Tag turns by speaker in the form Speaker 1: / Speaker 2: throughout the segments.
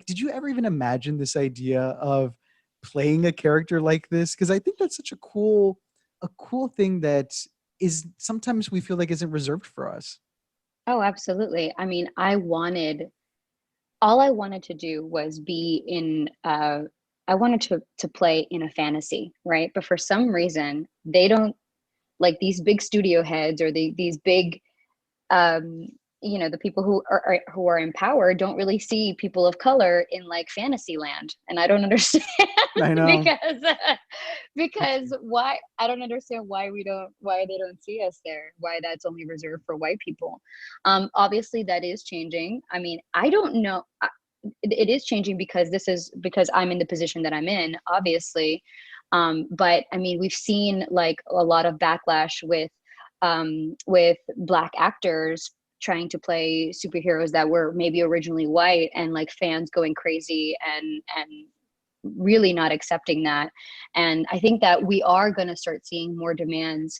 Speaker 1: did you ever even imagine this idea of playing a character like this? Because I think that's such a cool thing that is sometimes we feel like isn't reserved for us.
Speaker 2: Oh, absolutely. I mean, all I wanted to do was be in I wanted to play in a fantasy, right? But for some reason, they don't, like, these big studio heads or these big um the people who are in power don't really see people of color in like fantasy land, and I don't understand.
Speaker 1: I know.
Speaker 2: because because why, I don't understand why they don't see us there, why that's only reserved for white people. Obviously that is changing. I mean, I don't know. It is changing because I'm in the position that I'm in, obviously. But I mean, we've seen like a lot of backlash with Black actors trying to play superheroes that were maybe originally white, and like fans going crazy and really not accepting that. And I think that we are going to start seeing more demands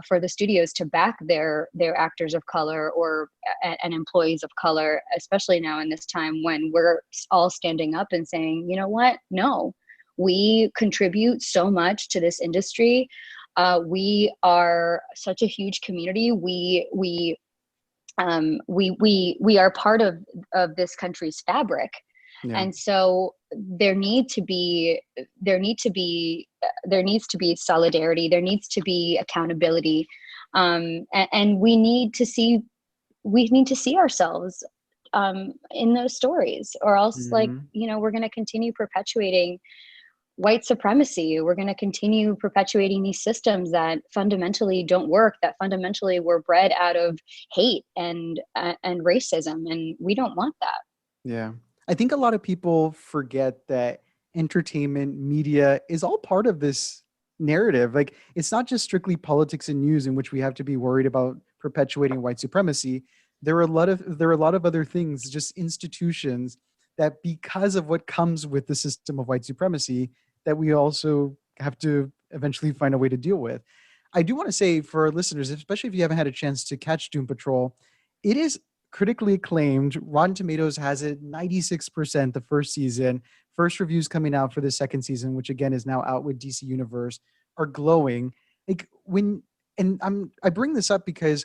Speaker 2: for the studios to back their actors of color or and employees of color, especially now in this time when we're all standing up and saying, you know what, no, we contribute so much to this industry. We are such a huge community. We are part of this country's fabric.
Speaker 1: Yeah.
Speaker 2: And so there needs to be solidarity. There needs to be accountability. And we need to see ourselves in those stories, or else, like,
Speaker 1: Mhm.
Speaker 2: we're going to continue perpetuating white supremacy. We're going to continue perpetuating these systems that fundamentally don't work, that fundamentally were bred out of hate and racism, and we don't want that.
Speaker 1: Yeah. I think a lot of people forget that entertainment media is all part of this narrative. Like, it's not just strictly politics and news in which we have to be worried about perpetuating white supremacy. There are a lot of other things, just institutions that, because of what comes with the system of white supremacy, that we also have to eventually find a way to deal with. I do want to say for our listeners, especially if you haven't had a chance to catch Doom Patrol, it is critically acclaimed. Rotten Tomatoes has it 96% the first season. First reviews coming out for the second season, which again is now out with DC Universe, are glowing. Like when and I bring this up because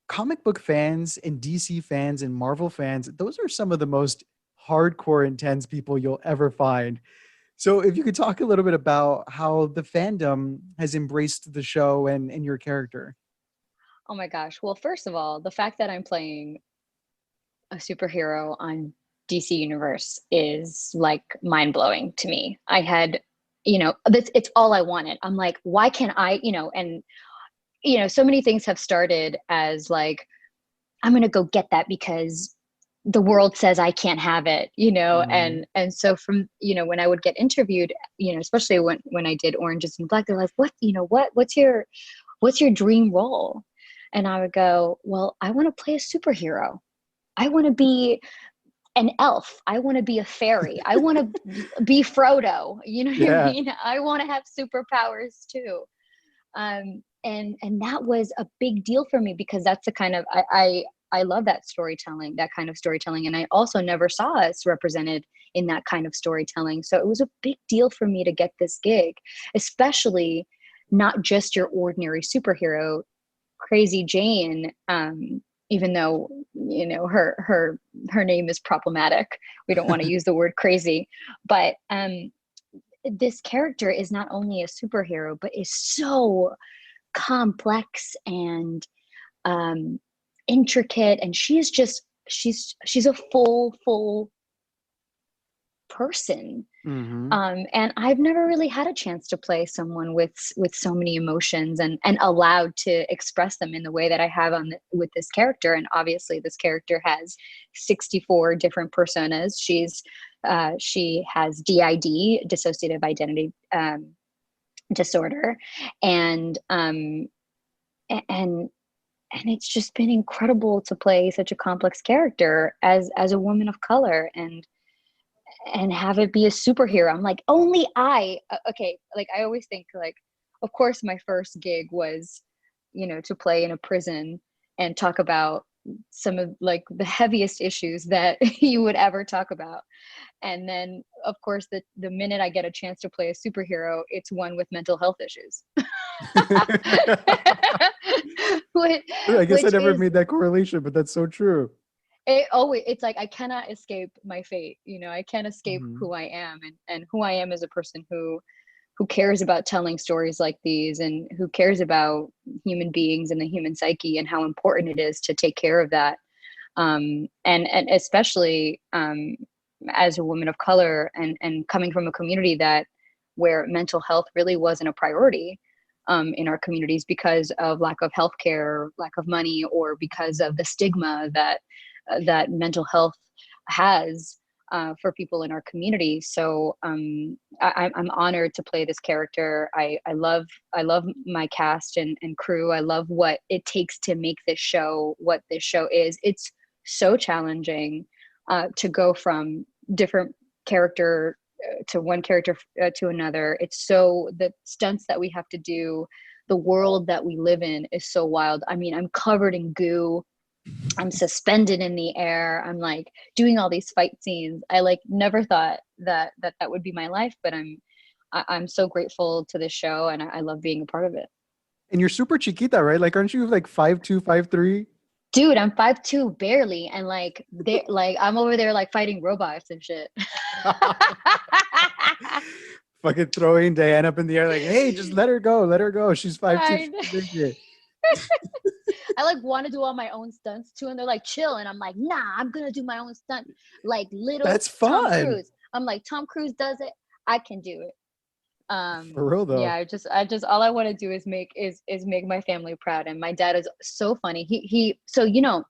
Speaker 1: comic book fans and DC fans and Marvel fans, those are some of the most hardcore intense people you'll ever find. So if you could talk a little bit about how the fandom has embraced the show and your character.
Speaker 2: Oh my gosh. Well, first of all, the fact that I'm playing a superhero on DC Universe is like mind blowing to me. I had, it's all I wanted. I'm like, why can't I, and so many things have started as like, I'm going to go get that because the world says I can't have it,
Speaker 1: Mhm.
Speaker 2: and so from, when I would get interviewed, especially when I did Orange is the New Black, they're like, what's your dream role? And I would go, well, I want to play a superhero. I want to be an elf. I want to be a fairy. I want to be Frodo. You know what I
Speaker 1: Yeah.
Speaker 2: mean? I want to have superpowers too. And that was a big deal for me because that's the kind of I love that storytelling, that kind of storytelling, and I also never saw us represented in that kind of storytelling. So it was a big deal for me to get this gig, especially not just your ordinary superhero, Crazy Jane. Even though her name is problematic, we don't want to use the word crazy, but this character is not only a superhero, but is so complex and um, intricate, and she's a full person.
Speaker 1: Hmm.
Speaker 2: And I've never really had a chance to play someone with so many emotions and allowed to express them in the way that I have with this character. And obviously, this character has 64 different personas. She has DID, dissociative identity disorder, and and and it's just been incredible to play such a complex character as a woman of color and have it be a superhero. I'm like, only okay, like I always think, like, of course my first gig was, to play in a prison and talk about some of like the heaviest issues that you would ever talk about. And then of course the minute I get a chance to play a superhero, it's one with mental health issues. which,
Speaker 1: I guess I
Speaker 2: which
Speaker 1: never
Speaker 2: is
Speaker 1: made that correlation, but that's so true.
Speaker 2: it's like I cannot escape my fate, you know. I can't escape
Speaker 1: Hmm.
Speaker 2: who I am, and who I am as a person who cares about telling stories like these, and who cares about human beings and the human psyche, and how important it is to take care of that. And especially as a woman of color, and coming from a community that where mental health really wasn't a priority in our communities because of lack of healthcare, lack of money, or because of the stigma that mental health has for people in our community. So I'm honored to play this character. I love my cast and crew. I love what it takes to make this show what this show is. It's so challenging to go from different character to one character to another. It's so the stunts that we have to do, the world that we live in is so wild. I mean, I'm covered in goo. I'm suspended in the air. I'm like doing all these fight scenes. I like never thought that would be my life, but I'm so grateful to this show, and I love being a part of it.
Speaker 1: And you're super chiquita, right? Like, aren't you like 5'2", 5'3"?
Speaker 2: Dude, I'm 5'2" barely, and like they like I'm over there like fighting robots and shit.
Speaker 1: Fucking throwing Diane up in the air, like, hey, just let her go, let her go. She's 5'2",
Speaker 2: I
Speaker 1: she can make it.
Speaker 2: I like want to do all my own stunts too, and they're like, chill, and I'm like, nah, I'm gonna do my own stunt, like little
Speaker 1: That's
Speaker 2: Tom
Speaker 1: fun.
Speaker 2: Cruise. I'm like, Tom Cruise does it, I can do it.
Speaker 1: For real
Speaker 2: Yeah,
Speaker 1: though.
Speaker 2: I just all I want to do is make my family proud. And my dad is so funny. He so you know,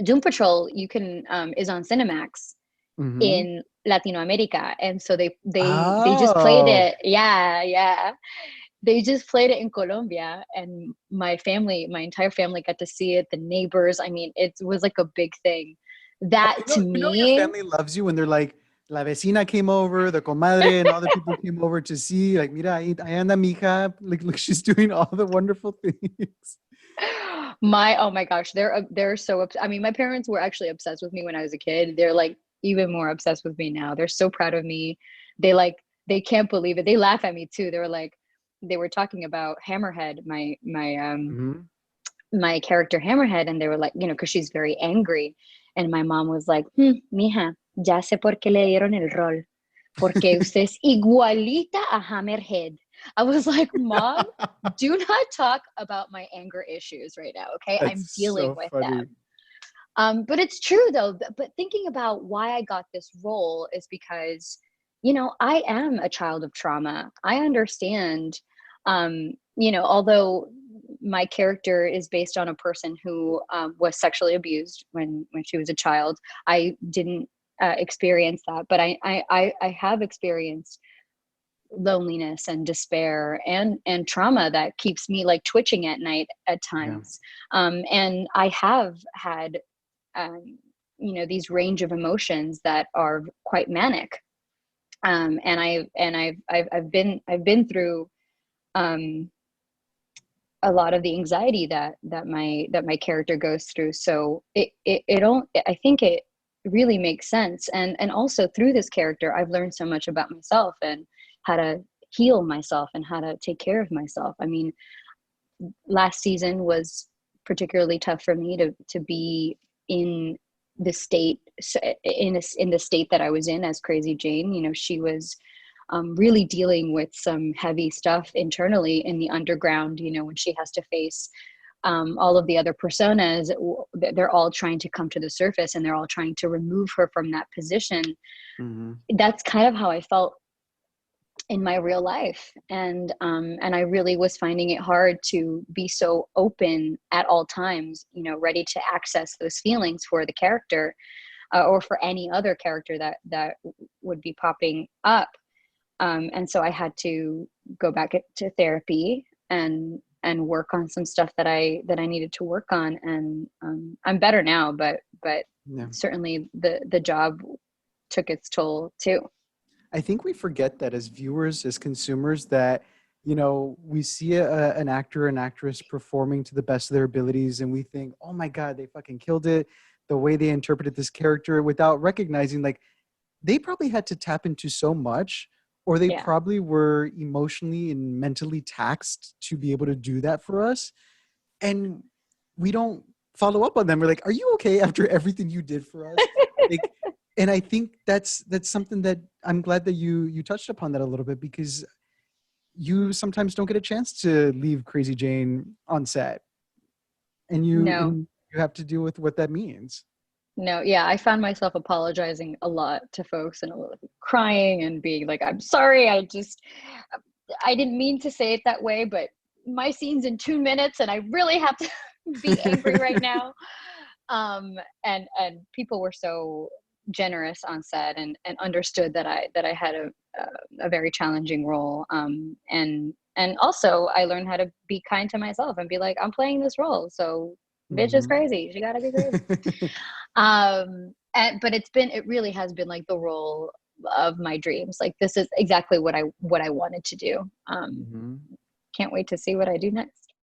Speaker 2: Doom Patrol you can is on Cinemax
Speaker 1: Hmm.
Speaker 2: in Latino America, and so they just played
Speaker 1: Oh,
Speaker 2: it. Yeah, yeah, they just played it in Colombia, and my entire family got to see it. The neighbors, I mean, it was like a big thing.
Speaker 1: oh,
Speaker 2: That to
Speaker 1: you know your
Speaker 2: me,
Speaker 1: family loves you when they're like, la vecina came over, the comadre, and all the people came over to see. Like, mira, ahí anda mi hija. Like, look, she's doing all the wonderful things.
Speaker 2: my oh my gosh, they're so I mean, my parents were actually obsessed with me when I was a kid. They're like even more obsessed with me now. They're so proud of me. They like they can't believe it. They laugh at me too. They were like they were talking about Hammerhead,
Speaker 1: Hmm.
Speaker 2: my character Hammerhead, and they were like, you know, because she's very angry. And my mom was like, mija, ya sé por qué le dieron el rol. Porque usted es igualita a Hammerhead. I was like, Mom, do not talk about my anger issues right now, okay? I'm
Speaker 1: That's
Speaker 2: dealing
Speaker 1: so
Speaker 2: with
Speaker 1: funny.
Speaker 2: them. But it's true though. But thinking about why I got this role is because, you know, I am a child of trauma. I understand, you know, although my character is based on a person who was sexually abused when she was a child. I didn't experience that, but I have experienced loneliness and despair and trauma that keeps me like twitching at night at
Speaker 1: Yeah.
Speaker 2: times. And I have had um, you know, these range of emotions that are quite manic. I've been through um, a lot of the anxiety that my character goes through. So it don't I think it really makes sense. And also through this character, I've learned so much about myself and how to heal myself and how to take care of myself. I mean, last season was particularly tough for me to be in the state in the state that I was in as Crazy Jane. You know, she was really dealing with some heavy stuff internally in the underground. You know, when she has to face all of the other personas, they're all trying to come to the surface and they're all trying to remove her from that position.
Speaker 1: Hmm.
Speaker 2: That's kind of how I felt in my real life, and I really was finding it hard to be so open at all times, you know, ready to access those feelings for the character, or for any other character that would be popping up. And so I had to go back to therapy and work on some stuff that I needed to work on. And I'm better now, but
Speaker 1: Yeah.
Speaker 2: certainly the job took its toll too.
Speaker 1: I think we forget that as viewers, as consumers, that you know, we see an actor, an actress performing to the best of their abilities, and we think, oh my God, they fucking killed it. The way they interpreted this character, without recognizing, like, they probably had to tap into so much, or they
Speaker 2: Yeah.
Speaker 1: probably were emotionally and mentally taxed to be able to do that for us. And we don't follow up on them. We're like, are you okay after everything you did for us? Like, and I think that's something that I'm glad that you touched upon that a little bit, because you sometimes don't get a chance to leave Crazy Jane on set, and
Speaker 2: No.
Speaker 1: you have to deal with what that means.
Speaker 2: No, yeah, I found myself apologizing a lot to folks and crying and being like, I'm sorry, I didn't mean to say it that way, but my scene's in 2 minutes and I really have to be angry right now. And people were so generous on set and understood that I had a very challenging role. And also I learned how to be kind to myself and be like, I'm playing this role, so bitch is
Speaker 1: Mhm.
Speaker 2: crazy. She gotta be crazy. But it really has been like the role of my dreams. Like this is exactly what I wanted to do.
Speaker 1: Mhm.
Speaker 2: Can't wait to see what I do next.